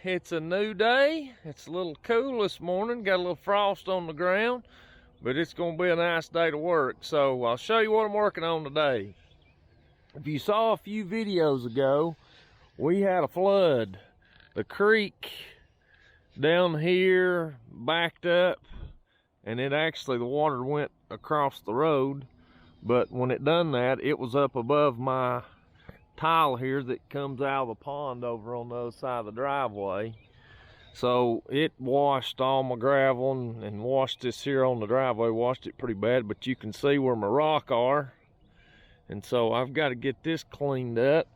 It's a new day. It's a little cool this morning. Got a little frost on the ground, but it's gonna be a nice day to work. So I'll show you what I'm working on today. If you saw a few videos ago, we had a flood. The creek down here backed up, and the water went across the road. But when it done that, it was up above my tile here that comes out of the pond over on the other side of the driveway. So it washed all my gravel and washed this here on the driveway, washed it pretty bad, but you can see where my rock are. And so I've got to get this cleaned up.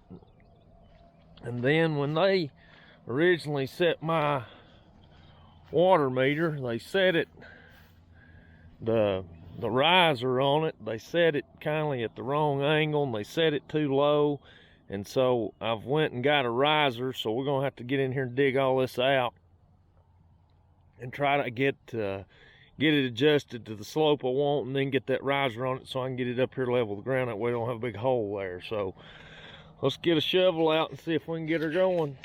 And then when they originally set my water meter, they set it, the riser on it, they set it kindly at the wrong angle, and they set it too low. And so I've went and got a riser, so we're gonna have to get in here and dig all this out and try to get it adjusted to the slope I want, and then get that riser on it so I can get it up here level with the ground. That way I don't have a big hole there. So let's get a shovel out and see if we can get her going.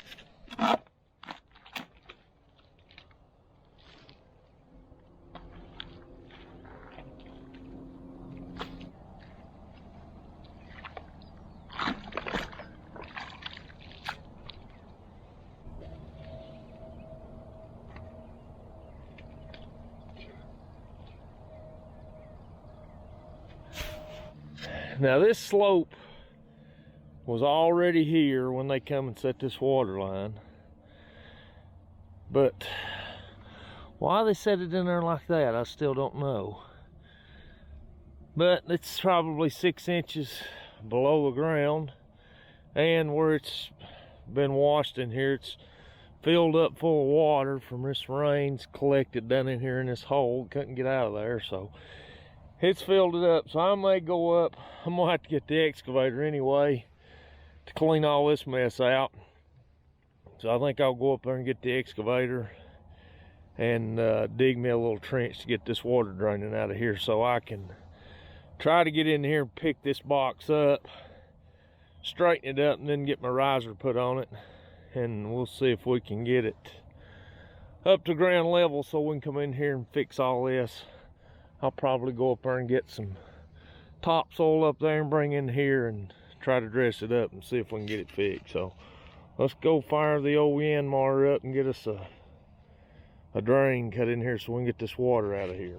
Now this slope was already here when they come and set this water line, but why they set it in there like that, I still don't know. But it's probably 6 inches below the ground, and where it's been washed in here, it's filled up full of water from this rain's collected down in here in this hole. Couldn't get out of there, so it's filled it up. So I may go up. I'm gonna have to get the excavator anyway to clean all this mess out. So I think I'll go up there and get the excavator and dig me a little trench to get this water draining out of here, so I can try to get in here and pick this box up, straighten it up, and then get my riser put on it, and we'll see if we can get it up to ground level so we can come in here and fix all this. I'll probably go up there and get some topsoil up there and bring in here and try to dress it up and see if we can get it fixed. So let's go fire the old Yanmar up and get us a drain cut in here so we can get this water out of here.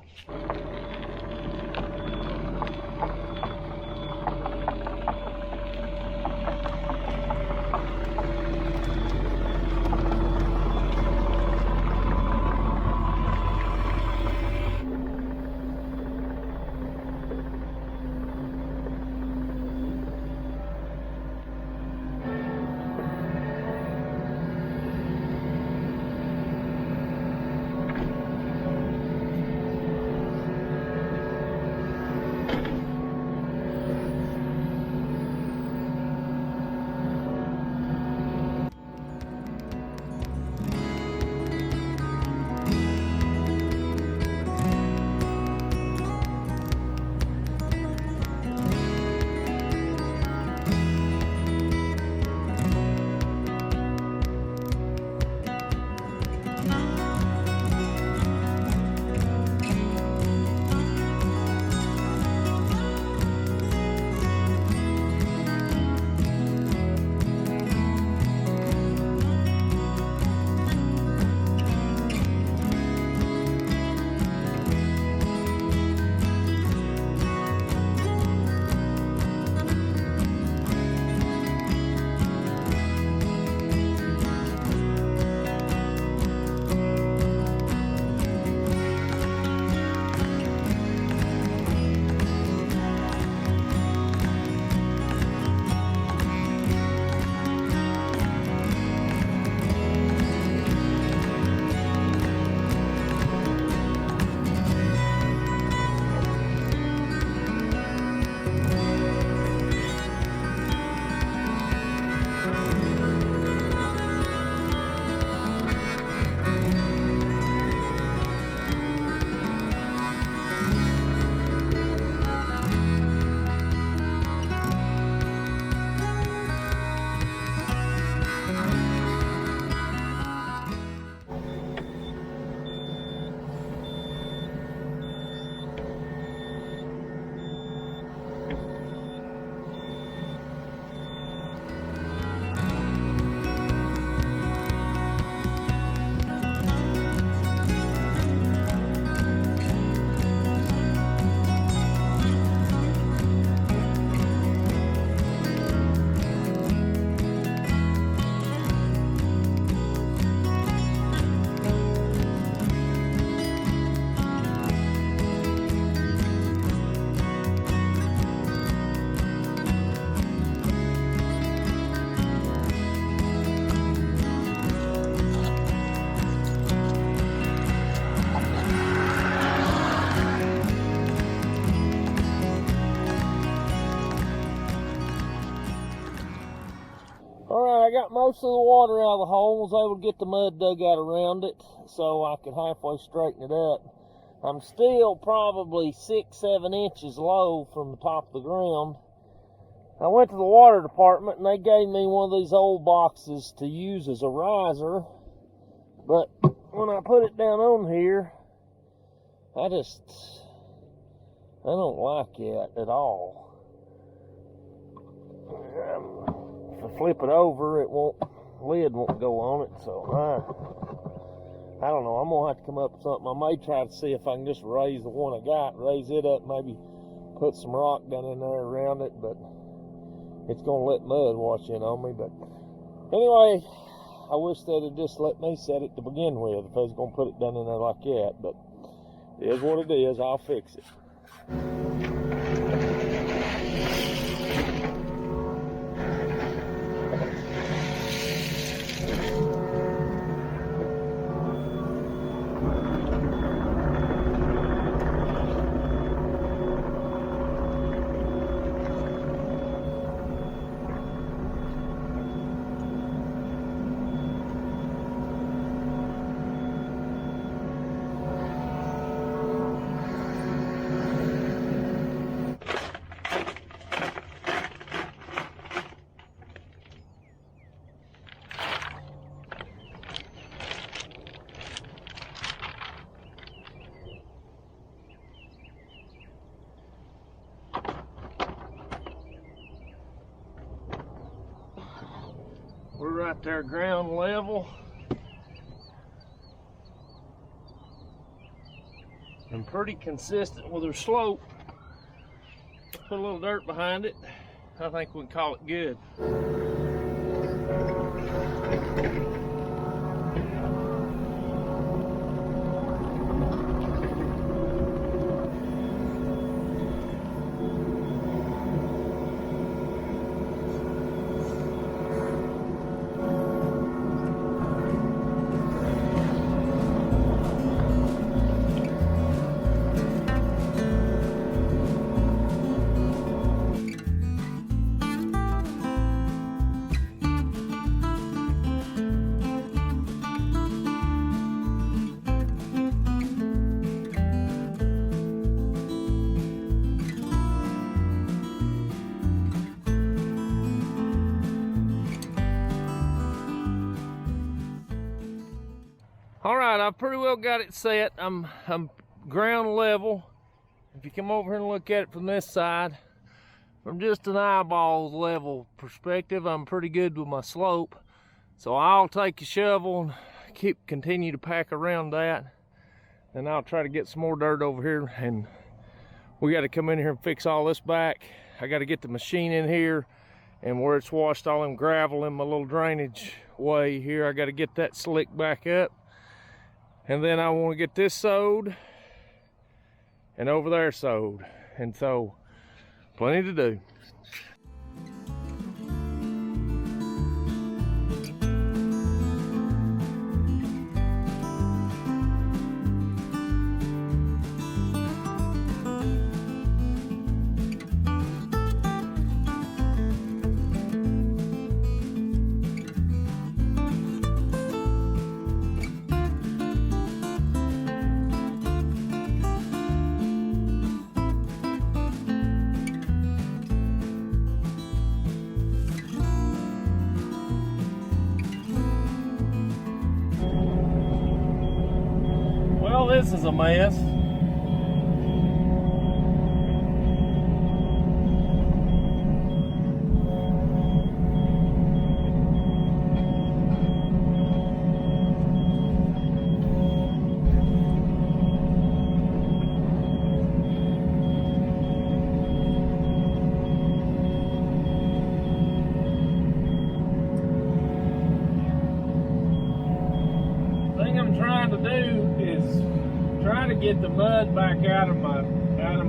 most of the water out of the hole, was able to get the mud dug out around it so I could halfway straighten it up. I'm still probably 6-7 inches low from the top of the ground. I went to the water department and they gave me one of these old boxes to use as a riser, but when I put it down on here, I don't like it at all. If I flip it over, lid won't go on it, so I don't know. I'm gonna have to come up with something. I may try to see if I can just raise the one I got, raise it up, maybe put some rock down in there around it, but it's gonna let mud wash in on me. But anyway, I wish they'd have just let me set it to begin with if I was gonna put it down in there like that, but it is what it is. I'll fix it. We're right there ground level. And pretty consistent with our slope. Put a little dirt behind it. I think we can call it good. All right, I've pretty well got it set. I'm ground level. If you come over here and look at it from this side, from just an eyeball level perspective, I'm pretty good with my slope. So I'll take a shovel and continue to pack around that. And I'll try to get some more dirt over here, and we got to come in here and fix all this back. I got to get the machine in here, and where it's washed all them gravel in my little drainage way here, I got to get that slicked back up. And then I want to get this sewed and over there sewed. And so, plenty to do. Well, this is a mess. The thing I'm trying to do is try to get the mud back out of my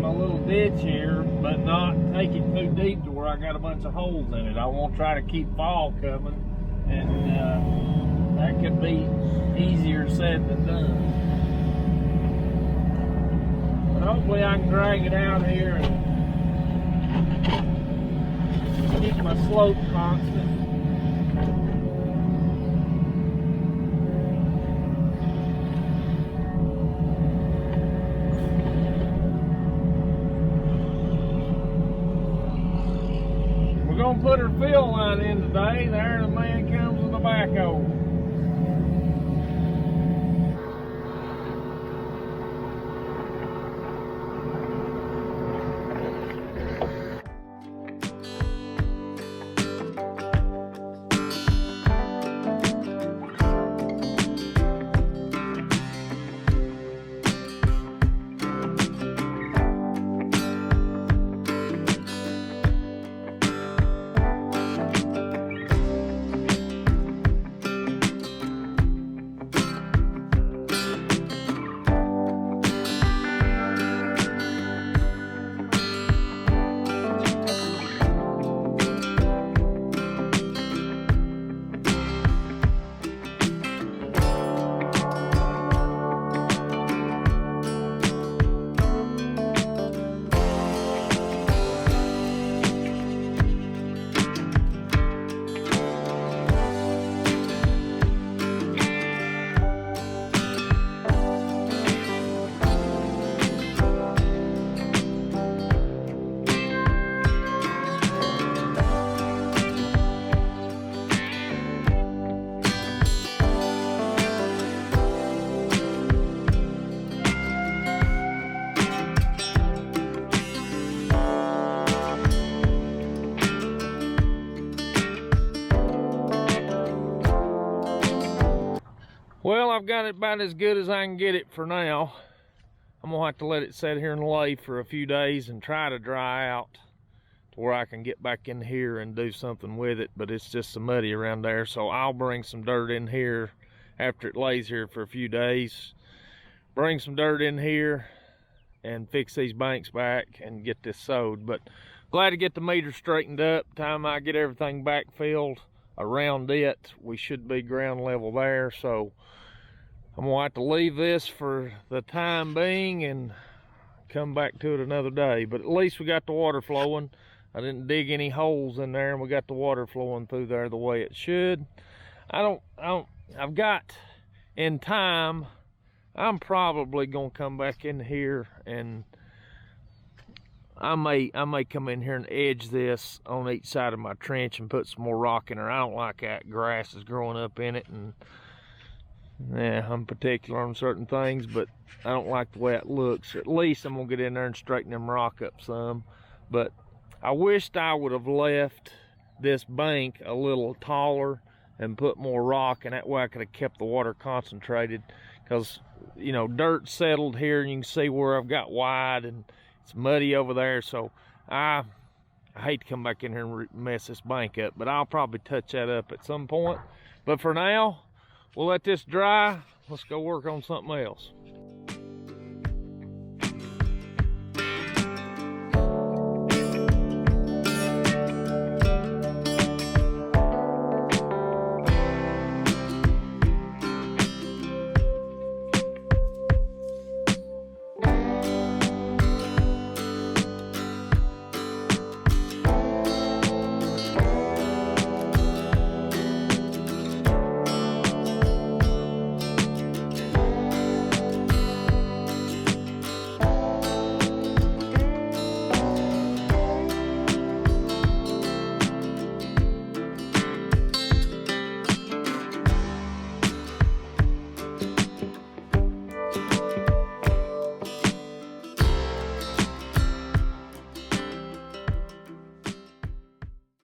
little ditch here, but not take it too deep to where I got a bunch of holes in it. I won't try to keep fall coming, and that could be easier said than done. But hopefully I can drag it out here and keep my slope constant. put her fill line in today. There the man comes with the backhoe. Well, I've got it about as good as I can get it for now. I'm gonna have to let it sit here and lay for a few days and try to dry out to where I can get back in here and do something with it, but it's just so muddy around there. So I'll bring some dirt in here after it lays here for a few days. Bring some dirt in here and fix these banks back and get this sowed. But glad to get the meter straightened up. Time I get everything back filled around it, we should be ground level there. So I'm gonna have to leave this for the time being and come back to it another day. But at least we got the water flowing. I didn't dig any holes in there, and we got the water flowing through there the way it should. I've got in time, I'm probably gonna come back in here and I may come in here and edge this on each side of my trench and put some more rock in there. I don't like that grass is growing up in it, and yeah, I'm particular on certain things, but I don't like the way it looks. At least I'm gonna get in there and straighten them rock up some. But I wished I would have left this bank a little taller and put more rock, and that way I could have kept the water concentrated, because you know, dirt settled here and you can see where I've got wide and it's muddy over there. So I hate to come back in here and mess this bank up, but I'll probably touch that up at some point. But for now, we'll let this dry. Let's go work on something else.